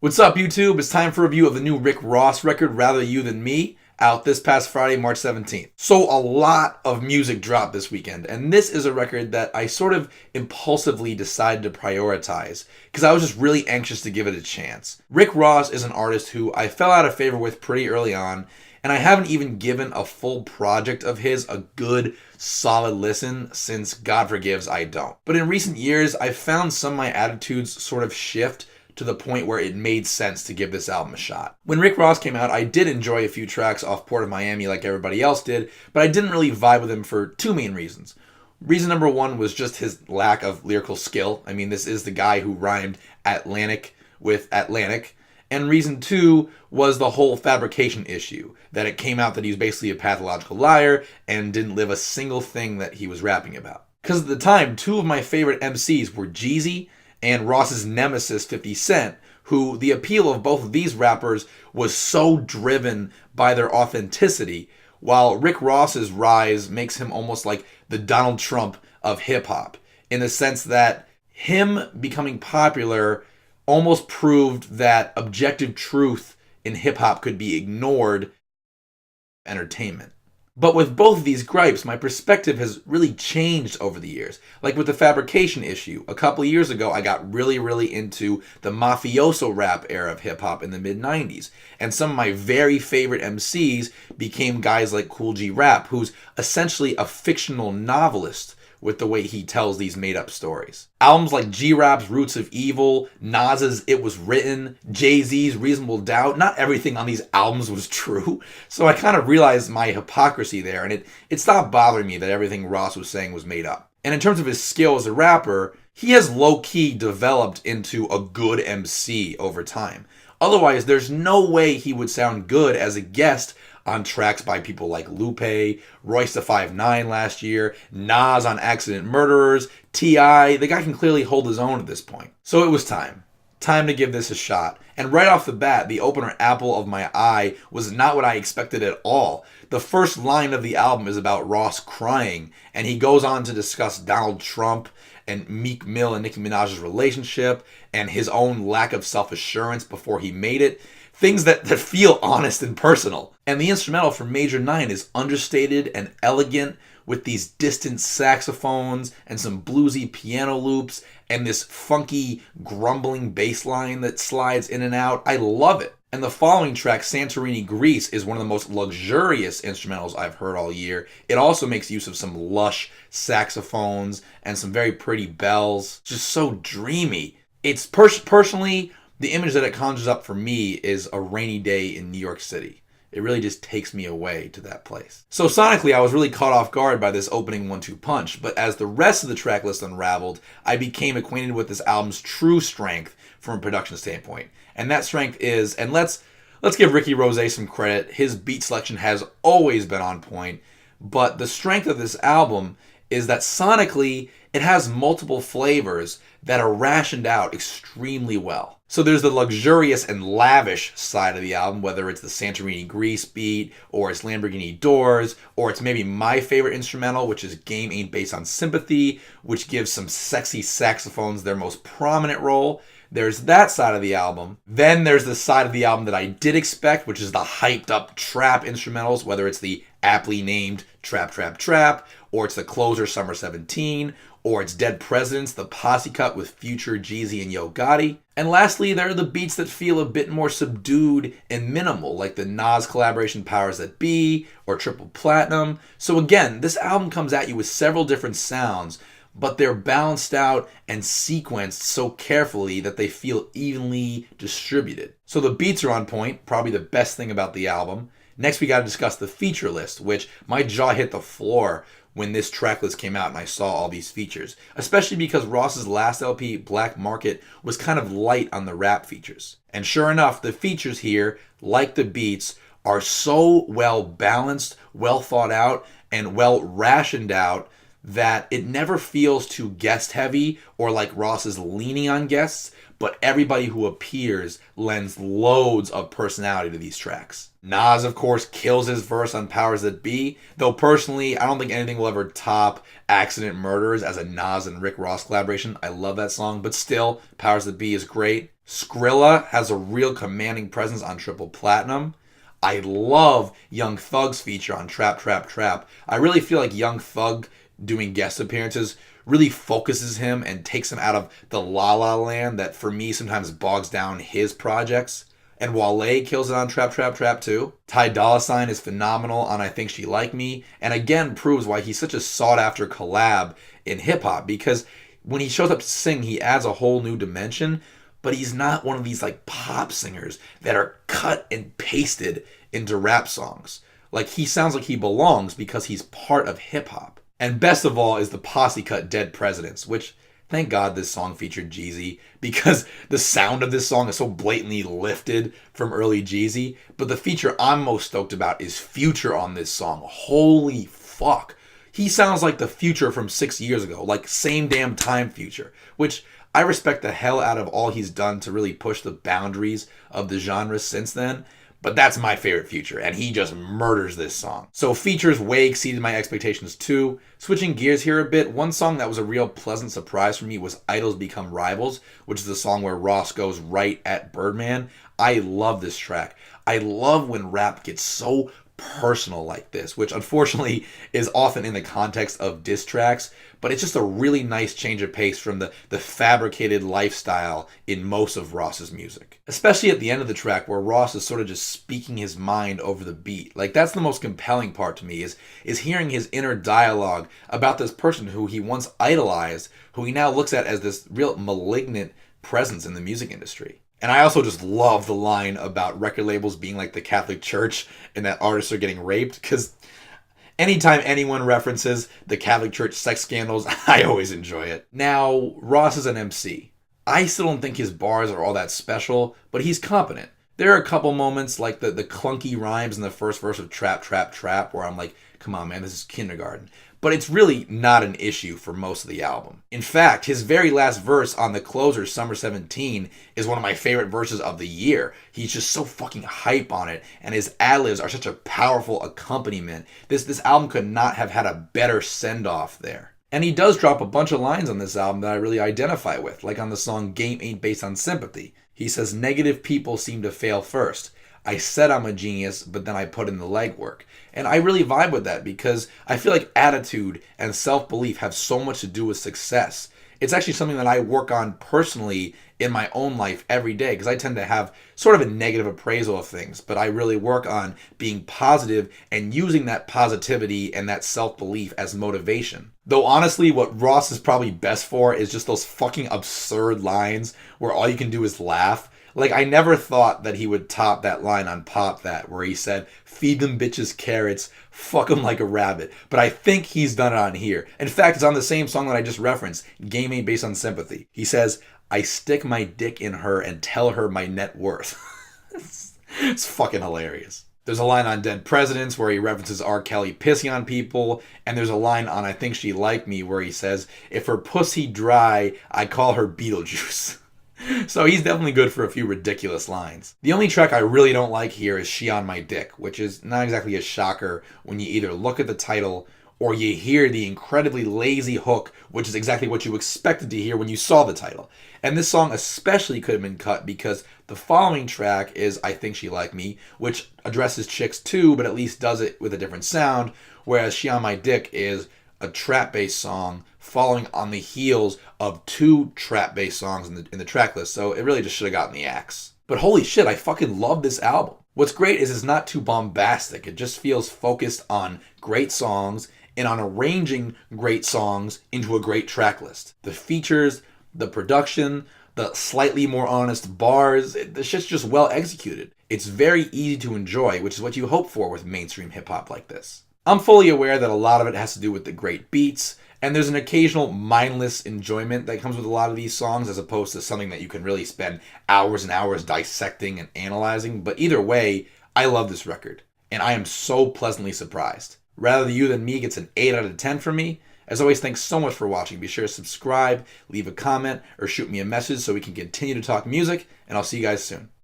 What's up, YouTube? It's time for a review of the new Rick Ross record, Rather You Than Me, out this past Friday, March 17th. So a lot of music dropped this weekend, and this is a record that I sort of impulsively decided to prioritize because I was just really anxious to give it a chance. Rick Ross is an artist who I fell out of favor with pretty early on, and I haven't even given a full project of his a good, solid listen since God Forgives I Don't. But in recent years, I've found some of my attitudes sort of shift to the point where it made sense to give this album a shot. When Rick Ross came out, I did enjoy a few tracks off Port of Miami like everybody else did, but I didn't really vibe with him for two main reasons. Reason number one was just his lack of lyrical skill. I mean, this is the guy who rhymed Atlantic with Atlantic. And reason two was the whole fabrication issue, that it came out that he was basically a pathological liar and didn't live a single thing that he was rapping about. Because at the time, two of my favorite MCs were Jeezy and Ross's nemesis 50 Cent, who the appeal of both of these rappers was so driven by their authenticity, while Rick Ross's rise makes him almost like the Donald Trump of hip-hop, in the sense that him becoming popular almost proved that objective truth in hip-hop could be ignored entertainment. But with both of these gripes, my perspective has really changed over the years. Like with the fabrication issue, a couple of years ago, I got really into the mafioso rap era of hip-hop in the mid-90s. And some of my very favorite MCs became guys like Kool G Rap, who's essentially a fictional novelist with the way he tells these made-up stories. Albums like G-Rap's Roots of Evil, Nas's It Was Written, Jay-Z's Reasonable Doubt, not everything on these albums was true. So I kind of realized my hypocrisy there, and it stopped bothering me that everything Ross was saying was made up. And in terms of his skill as a rapper, he has low-key developed into a good MC over time. Otherwise, there's no way he would sound good as a guest on tracks by people like Lupe, Royce da 5'9" last year, Nas on Accident Murderers, T.I. The guy can clearly hold his own at this point. So it was time. Time to give this a shot. And right off the bat, the opener Apple of My Eye was not what I expected at all. The first line of the album is about Ross crying, and he goes on to discuss Donald Trump and Meek Mill and Nicki Minaj's relationship and his own lack of self-assurance before he made it. Things that feel honest and personal. And the instrumental for Major 9 is understated and elegant with these distant saxophones and some bluesy piano loops and this funky grumbling bass line that slides in and out. I love it. And the following track, Santorini Greece, is one of the most luxurious instrumentals I've heard all year. It also makes use of some lush saxophones and some very pretty bells. Just so dreamy. It's personally, the image that it conjures up for me is a rainy day in New York City. It really just takes me away to that place. So sonically, I was really caught off guard by this opening 1-2 punch, but as the rest of the track list unraveled, I became acquainted with this album's true strength from a production standpoint. And that strength is, and let's give Ricky Rose some credit, his beat selection has always been on point, but the strength of this album is that sonically, it has multiple flavors that are rationed out extremely well. So there's the luxurious and lavish side of the album, whether it's the Santorini Grease beat, or it's Lamborghini Doors, or it's maybe my favorite instrumental, which is Game Ain't Based on Sympathy, which gives some sexy saxophones their most prominent role. There's that side of the album. Then there's the side of the album that I did expect, which is the hyped up trap instrumentals, whether it's the aptly named Trap Trap Trap, or it's the closer Summer 17, or it's Dead Presidents, the posse cut with Future, Jeezy, and Yo Gotti. And lastly, there are the beats that feel a bit more subdued and minimal, like the Nas collaboration Powers That Be, or Triple Platinum. So again, this album comes at you with several different sounds, but they're balanced out and sequenced so carefully that they feel evenly distributed. So the beats are on point, probably the best thing about the album. Next, we got to discuss the feature list, which my jaw hit the floor when this track list came out and I saw all these features, especially because Ross's last LP, Black Market, was kind of light on the rap features. And sure enough, the features here, like the beats, are so well balanced, well thought out, and well rationed out that it never feels too guest heavy or like Ross is leaning on guests, but everybody who appears lends loads of personality to these tracks. Nas, of course, kills his verse on Powers That Be, though personally, I don't think anything will ever top Accident Murderers as a Nas and Rick Ross collaboration. I love that song, but still, Powers That Be is great. Skrilla has a real commanding presence on Triple Platinum. I love Young Thug's feature on Trap Trap Trap. I really feel like Young Thug doing guest appearances really focuses him and takes him out of the la la land that for me sometimes bogs down his projects. And Wale kills it on Trap Trap Trap too. Ty Dolla $ign is phenomenal on I Think She Like Me, and again proves why he's such a sought after collab in hip hop, because when he shows up to sing, he adds a whole new dimension, but he's not one of these like pop singers that are cut and pasted into rap songs. Like, he sounds like he belongs because he's part of hip hop. And best of all is the posse cut Dead Presidents, which thank God this song featured Jeezy, because the sound of this song is so blatantly lifted from early Jeezy. But the feature I'm most stoked about is Future on this song. Holy fuck. He sounds like the Future from 6 years ago, like same damn time Future, which I respect the hell out of all he's done to really push the boundaries of the genre since then. But that's my favorite Future, and he just murders this song. So Features way exceeded my expectations too. Switching gears here a bit, one song that was a real pleasant surprise for me was Idols Become Rivals, which is the song where Ross goes right at Birdman. I love this track. I love when rap gets so personal like this, which unfortunately is often in the context of diss tracks, but it's just a really nice change of pace from the fabricated lifestyle in most of Ross's music. Especially at the end of the track where Ross is sort of just speaking his mind over the beat. Like, that's the most compelling part to me, is hearing his inner dialogue about this person who he once idolized, who he now looks at as this real malignant presence in the music industry. And I also just love the line about record labels being like the Catholic Church and that artists are getting raped, because anytime anyone references the Catholic Church sex scandals, I always enjoy it. Now, Ross is an MC. I still don't think his bars are all that special, but he's competent. There are a couple moments like the clunky rhymes in the first verse of Trap Trap Trap where I'm like, come on man, this is kindergarten. But it's really not an issue for most of the album. In fact, his very last verse on the closer, Summer 17, is one of my favorite verses of the year. He's just so fucking hype on it, and his ad-libs are such a powerful accompaniment. This album could not have had a better send-off there. And he does drop a bunch of lines on this album that I really identify with, like on the song Game Ain't Based on Sympathy. He says, negative people seem to fail first. I said I'm a genius, but then I put in the legwork. And I really vibe with that because I feel like attitude and self-belief have so much to do with success. It's actually something that I work on personally in my own life every day, because I tend to have sort of a negative appraisal of things, but I really work on being positive and using that positivity and that self-belief as motivation. Though honestly, what Ross is probably best for is just those fucking absurd lines where all you can do is laugh. Like, I never thought that he would top that line on Pop That, where he said, feed them bitches carrots, fuck them like a rabbit. But I think he's done it on here. In fact, it's on the same song that I just referenced, Game Ain't Based on Sympathy. He says, I stick my dick in her and tell her my net worth. It's fucking hilarious. There's a line on Dead Presidents where he references R. Kelly pissing on people, and there's a line on I Think She Like Me where he says, if her pussy dry, I call her Beetlejuice. So he's definitely good for a few ridiculous lines. The only track I really don't like here is She on My Dick, which is not exactly a shocker when you either look at the title or you hear the incredibly lazy hook, which is exactly what you expected to hear when you saw the title. And this song especially could have been cut because the following track is I Think She Like Me, which addresses chicks too, but at least does it with a different sound, whereas She on My Dick is a trap-based song following on the heels of two trap-based songs in the track list, so it really just should have gotten the axe. But holy shit, I fucking love this album. What's great is it's not too bombastic. It just feels focused on great songs and on arranging great songs into a great track list. The features, the production, the slightly more honest bars, the shit's just well executed. It's very easy to enjoy, which is what you hope for with mainstream hip-hop like this. I'm fully aware that a lot of it has to do with the great beats, and there's an occasional mindless enjoyment that comes with a lot of these songs as opposed to something that you can really spend hours and hours dissecting and analyzing. But either way, I love this record, and I am so pleasantly surprised. Rather You Than Me gets an 8 out of 10 from me, As always, thanks so much for watching. Be sure to subscribe, leave a comment, or shoot me a message so we can continue to talk music, and I'll see you guys soon.